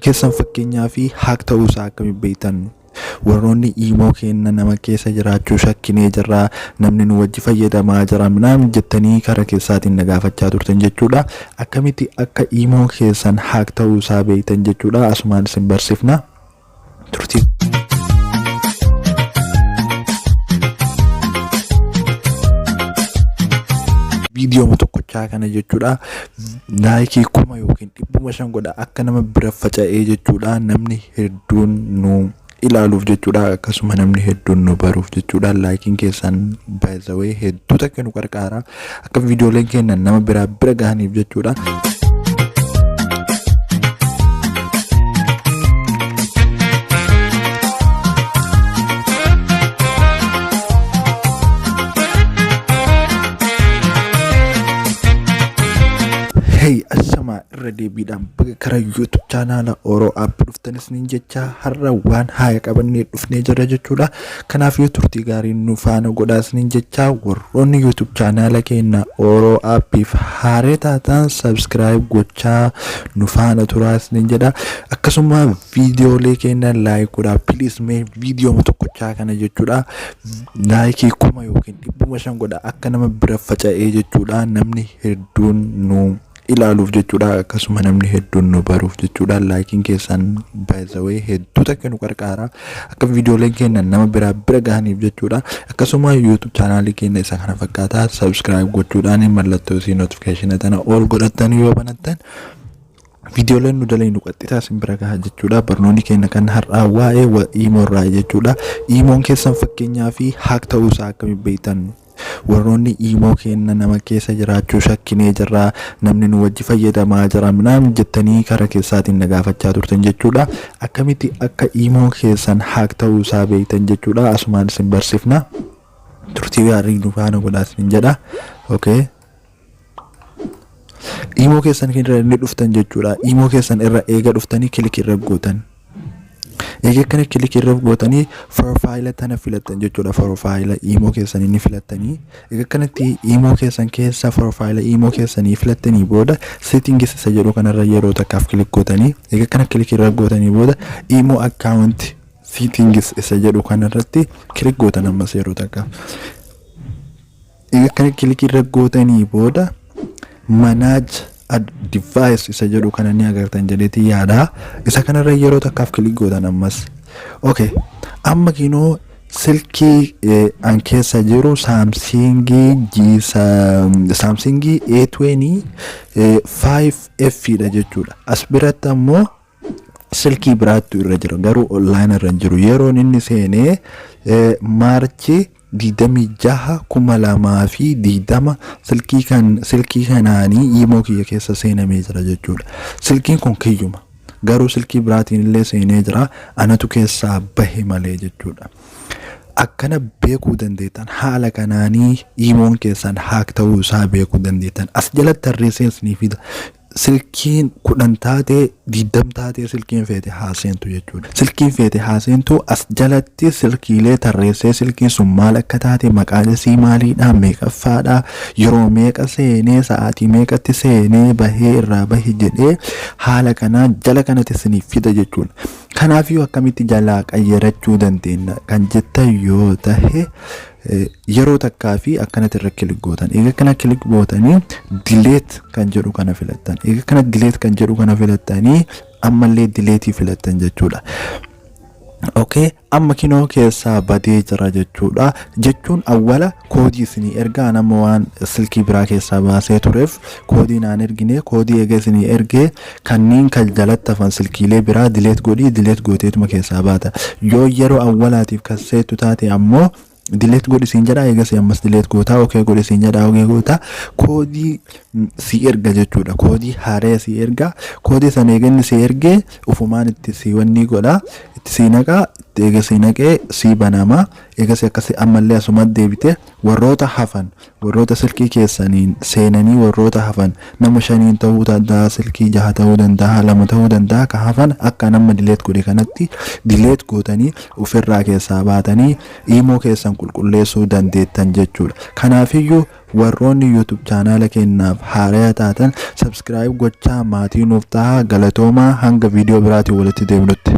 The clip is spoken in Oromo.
keessan fakkeenyaa fi haak ta'uusaa akkamitti beektan? Warroonni iimoo kenna nama keessa jiraachuu shakkinee jirra, namni nu wajji fayyadamaa jira minaan jettanii karaa keessaatiin na gaafachaa turtan jechuudha. Akkamitti akka iimoo keessan haak ta'uusaa beektan jechuudha. Asumaan isin barsiifna. Turtii. Viidiyoo tokkochaa kana jechuudha. Laayikii 1000 yookiin 500 godha akka nama bira faca'ee jechuudha. Namni hedduun nu ilaaluuf jechuudha, akkasuma namni hedduun nu baruuf jechuudha. Laayikiin keessan by the way hedduu takka nu qarqaara akka viidiyooleen kennan nama bira gahaniif jechuudha. Hey, asama irra deebiidhaan bakka karaa YouTube channel Oro App dhuftanis nin jecha har'a waan haaya qabannee dhufnee jira jechuudha. Kanaaf yoo turtii gaarii nu faana godhaas nin jecha warroonni YouTube channel keenya Oro Appiif haaree taatan subscribe gochaa nu faana turaas nin jedha. Akkasuma viidiyoolee keenya like godhaa please. Mee viidiyoo tokkochaa kana jechuudha laayikii 1000 yookiin 500 godha akka nama bira faca'ee jechuudha. Namni hedduun nu ilaaluuf jechuudha, akkasuma namni hedduun nu baruuf jechuudha. Laayikiin keessan by the way hedduu takka nu qarqaara akka viidiyooleen kennan nama bira gahaniif jechuudha. Akkasuma YouTube channel keenya isa kana fakkaataa subscribe gochuudhaan mallattoo isii notification tana all godhattan yoo banattan viidiyooleen nu dalaynu qaxxitaa isin bira gaha jechuudha. Barnoonni keenya kan har'aa waa'ee iimoo irraa jechuudha. Iimoon keessan fakkeenyaa fi haak ta'uusaa akkamitti beektan? Warroonni iimoo kenna nama keessa jiraachuu shakkinee jirra, namni nu wajji fayyadamaa jira minaan jettanii karaa keessaatiin na gaafachaa turtan jechuudha. Akkamitti akka iimoo keessan haak ta'uusaa beektan jechuudha. Asumaan isin barsiifna. Turtii gaarii nu faana godhaas nin jedha. Okay. Iimoo keessan irra inni dhuftan jechuudha. Iimoo keessan irra eega dhuftanii kilik irra gootan. Egaa kana kilik irra gootanii profile tana filattan jechuudha. Profile iimoo keessan inni filattanii egaa kanatti iimoo keessan keessa profile iimoo keessanii filattanii booda settings isa jedhu kanarra yeroo takkaaf kilik gootanii egaa kana kilik irra gootanii booda iimoo account settings isa jedhu kanarratti kilik gootan ammas yeroo takkaaf egaa kana kilik irra gootanii booda manage device isa jedhu kana ni agartan jedheeti yaada. Isa kanarra yeroo takkaaf kilik gootan ammas. Okay. Amma kinoo silkii an keessa jiru Samsung A20 5F dha jechuudha. As biratti ammoo silkii biraattu irra jira garuu online irra jiru. Yeroon inni seenee Maarchi 26,2020 silkii kanaanii iimoo kiyya keessa seenamee jira jechuudha. Silkiin kun kiyyuma garuu silkii biraatiin illee seenee jira, anatu keessaa bahe malee jechuudha. Akkana beekuu dandeettan haala kanaanii iimoon keessan haak ta'uu isaa beekuu dandeettan. As jalatti tarreessee isiniif fida. Silkiin 10 taatee 20 taatee silkiin feete haaseentu jechuudha. Silkiin feete haaseentu as jalatti silkiilee tarreessee silkiin sun maal akka taate maqaan isii maaliidha, meeqaffaadha, yeroo meeqa seenee, sa'aatii meeqatti seenee bahee irraa bahe jedhee haala kanaa jala kanatti isiniif fida jechuudha. Kanaafiyyuu akkamitti jalaa qayyarachuu dandeenya kan jettan yoo tahe yeroo takkaa fi akkanatti irra kilik gootan. Egaa kana kilik gootanii delete kan jedhu kana filattan. Egaa kana delete kan jedhu kana filattanii ammallee delete filattan jechuudha. Okay, amma kinoo keessaa badee jira jechuudha. Jechuun awwala koodii isinii ergaa nama waan silkii biraa keessaa baasee tureef koodii naan ergine koodii eega isinii ergee kanneen kan jalatti hafan silkiilee biraa delete godhii delete gooteetuma keessaa baata. Yoo yeroo awwalaatiif kaseetu taate ammoo delete godhi siin jedha. Eegas ammas delete gootaa. Okay godhi siin jedha. Okay gootaa. Koodii si erga jechuudha. Koodii haaree si erga. Koodii sana eeganni si ergee ufumaan itti si wanni godha. Itti si naqaa. Eega si naqee si banama. Eegas akkasi ammallee asuma deebite warroota hafan warroota silkii keessaniin seenanii warroota hafan nama 5 ta'uu danda'a, silkii 6 ta'uu danda'a, 2 ta'uu danda'a. Ka hafan akka nama delete godhe kanatti delete gootanii ofirraa keessaa baatanii iimoo keessan qulqulleessuu dandeettan jechuudha. Kanaafiyyuu warroonni YouTube chaanaala keenyaaf haaraa taatan subscribe gochaa maatii nuuf ta'a. Galatoomaa hanga viidiyoo biraatiin walitti deebinutti.